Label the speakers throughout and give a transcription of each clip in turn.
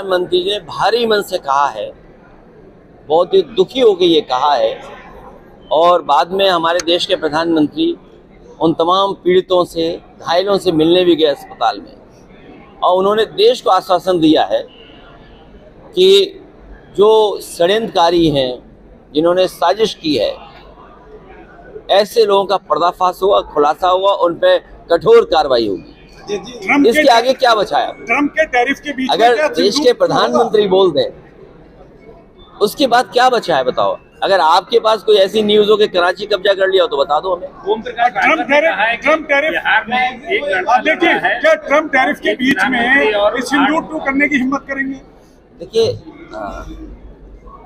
Speaker 1: प्रधानमंत्री जी ने भारी मन से कहा है, बहुत ही दुखी होकर ये कहा है, और बाद में हमारे देश के प्रधानमंत्री उन तमाम पीड़ितों से, घायलों से मिलने भी गए अस्पताल में, और उन्होंने देश को आश्वासन दिया है कि जो षड्यंत्रकारी हैं, जिन्होंने साजिश की है, ऐसे लोगों का पर्दाफाश होगा, खुलासा होगा, उन पर कठोर कार्रवाई होगी। इसके आगे क्या बचा है?
Speaker 2: ट्रम्प के टैरिफ के बीच
Speaker 1: अगर देश के प्रधानमंत्री बोल दें, उसके बाद क्या बचा है बताओ? अगर आपके पास कोई ऐसी न्यूज हो कि कराची कब्जा कर लिया हो तो बता दो हमें।
Speaker 2: ट्रम्प टैरिफ देखिए, क्या ट्रम्प टैरिफ के बीच में सिंदूर टू करने की हिम्मत करेंगे?
Speaker 1: देखिए,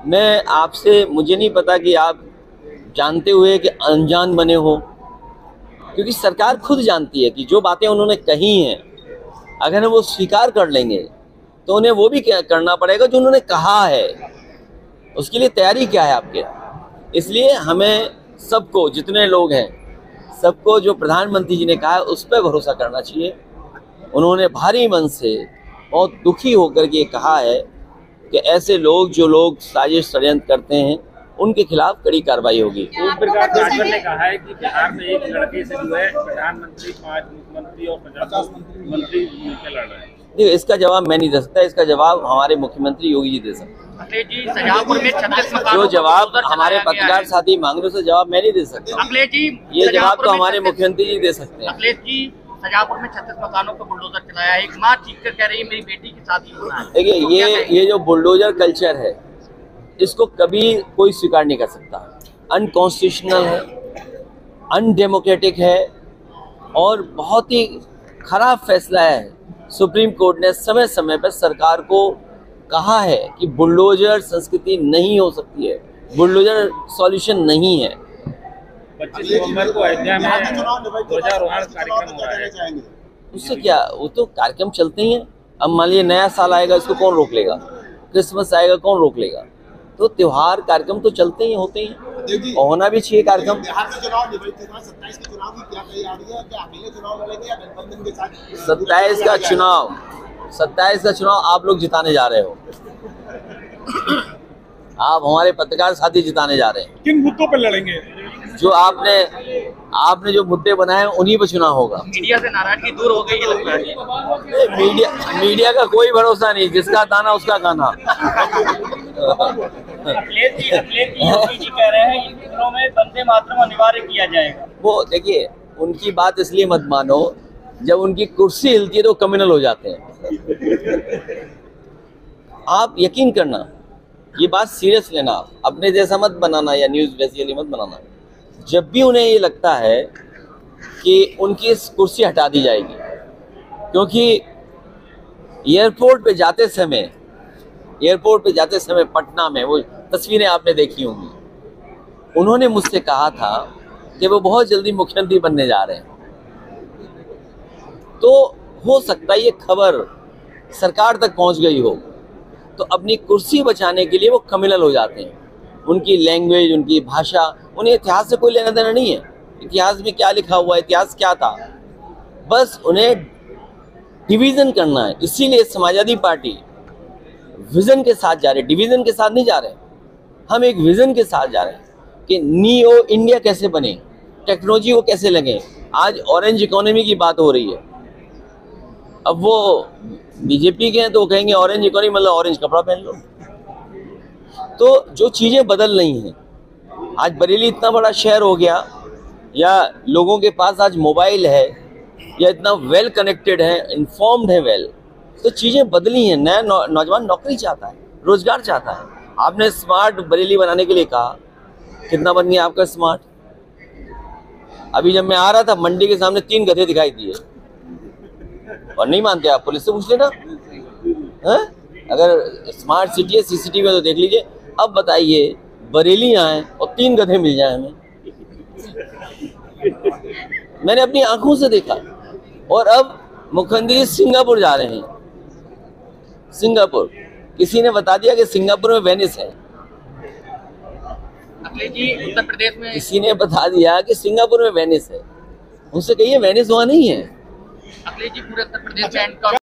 Speaker 1: मैं आपसे, मुझे नहीं पता कि आप जानते हुए कि अनजान बने हो, क्योंकि सरकार खुद जानती है कि जो बातें उन्होंने कही हैं, अगर हम वो स्वीकार कर लेंगे तो उन्हें वो भी करना पड़ेगा जो उन्होंने कहा है। उसके लिए तैयारी क्या है आपके? इसलिए हमें सबको, जितने लोग हैं, सबको जो प्रधानमंत्री जी ने कहा है उस पर भरोसा करना चाहिए। उन्होंने भारी मन से, बहुत दुखी होकर के कहा है कि ऐसे लोग, जो लोग साजिश षड्यंत्र करते हैं, उनके खिलाफ कड़ी कार्रवाई होगी।
Speaker 3: ओम प्रकाश राजभर ने कहा है कि बिहार में एक लड़के से जो है प्रधानमंत्री, 5 मुख्यमंत्री और 50 मंत्री मिलकर लड़ रहे हैं।
Speaker 1: देखिए, इसका जवाब मैं नहीं दे सकता, इसका जवाब हमारे मुख्यमंत्री योगी जी दे सकते हैं।
Speaker 4: अखिलेश जी, शाहजहांपुर में 36 मकानों
Speaker 1: जो जवाब हमारे पत्रकार साथी मांग रहे, उसे जवाब मैं नहीं दे सकता।
Speaker 4: अखिलेश जी,
Speaker 1: ये जवाब तो हमारे मुख्यमंत्री जी दे सकते हैं।
Speaker 4: अखिलेश जी, शाहजहांपुर में 36 मकानों पर बुलडोजर चलाया है। एक माँ चीख कर कह रही है मेरी बेटी की शादी होना है।
Speaker 1: देखिए, ये जो बुलडोजर कल्चर है, इसको कभी कोई स्वीकार नहीं कर सकता। अनकॉन्स्टिट्यूशनल है, अनडेमोक्रेटिक है, और बहुत ही खराब फैसला है। सुप्रीम कोर्ट ने समय समय पर सरकार को कहा है कि बुलडोजर संस्कृति नहीं हो सकती है, बुलडोजर सॉल्यूशन नहीं है।
Speaker 3: 25 नवंबर को अयोध्या में ध्वजारोहण कार्यक्रम हो रहा है।
Speaker 1: उससे क्या, वो तो कार्यक्रम चलते ही हैं। अब मान लीजिए नया साल आएगा, इसको कौन रोक लेगा? क्रिसमस आएगा, कौन रोक लेगा? तो त्योहार, कार्यक्रम तो चलते ही होते हैं, और होना भी चाहिए कार्यक्रम। 27 का चुनाव आप लोग जिताने जा रहे हो। आप हमारे पत्रकार साथी जिताने जा रहे हैं।
Speaker 2: किन मुद्दों पर लड़ेंगे?
Speaker 1: जो आपने जो मुद्दे बनाए हैं, उन्हीं पर चुनाव होगा।
Speaker 4: मीडिया से नाराजगी दूर हो गई है लगता है।
Speaker 1: मीडिया का कोई भरोसा नहीं, जिसका दाना उसका गाना।
Speaker 4: अखिलेश जी कह रहे हैं इन दिनों में वंदे मातरम अनिवार्य किया जाएगा। वो
Speaker 1: देखिए, उनकी बात इसलिए मत मानो, जब उनकी कुर्सी हिलती है तो कम्युनल हो जाते हैं। आप यकीन करना, ये बात सीरियस लेना, अपने जैसा मत बनाना या न्यूज़ वैसी मत बनाना। जब भी उन्हें ये लगता है कि उनकी कुर्सी हटा दी जाएगी, क्योंकि एयरपोर्ट पे जाते समय पटना में, वो तस्वीरें आपने देखी होंगी, उन्होंने मुझसे कहा था कि वो बहुत जल्दी मुख्यमंत्री बनने जा रहे हैं। तो हो सकता है ये खबर सरकार तक पहुंच गई हो, तो अपनी कुर्सी बचाने के लिए वो कम्युनल हो जाते हैं। उनकी लैंग्वेज, उनकी भाषा, उन्हें इतिहास से कोई लेना देना नहीं है। इतिहास में क्या लिखा हुआ है, इतिहास क्या था, बस उन्हें डिवीज़न करना है। इसीलिए समाजवादी पार्टी विजन के साथ जा रहे, डिवीज़न के साथ नहीं जा रहे। हम एक विजन के साथ जा रहे हैं कि न्यू इंडिया कैसे बने, टेक्नोलॉजी को कैसे लगे। आज ऑरेंज इकोनॉमी की बात हो रही है। अब वो बीजेपी के हैं तो वो कहेंगे ऑरेंज इकोनॉमी मतलब ऑरेंज कपड़ा पहन लो। तो जो चीज़ें बदल रही हैं, आज बरेली इतना बड़ा शहर हो गया, या लोगों के पास आज मोबाइल है, या इतना वेल कनेक्टेड है, इन्फॉर्म्ड है वेल, तो चीज़ें बदली हैं। नया नौजवान नौकरी चाहता है, रोजगार चाहता है। आपने स्मार्ट बरेली बनाने के लिए कहा, कितना बन गया आपका स्मार्ट? अभी जब मैं आ रहा था, मंडी के सामने 3 गधे दिखाई दिए, और नहीं मानते आप, पुलिस से पूछ लेना। अगर स्मार्ट सिटी है, सीसीटीवी तो देख लीजिए। अब बताइए, बरेली आए और 3 गधे मिल जाए हमें? मैंने अपनी आंखों से देखा। और अब मुख्यमंत्री सिंगापुर जा रहे हैं। सिंगापुर, किसी ने बता दिया कि सिंगापुर में वेनिस है।
Speaker 4: अखिलेश जी, उत्तर प्रदेश में
Speaker 1: किसी ने बता दिया कि सिंगापुर में वेनिस है। उनसे कहिए वेनिस वहाँ नहीं है।
Speaker 4: अखिलेश जी, पूरे उत्तर प्रदेश में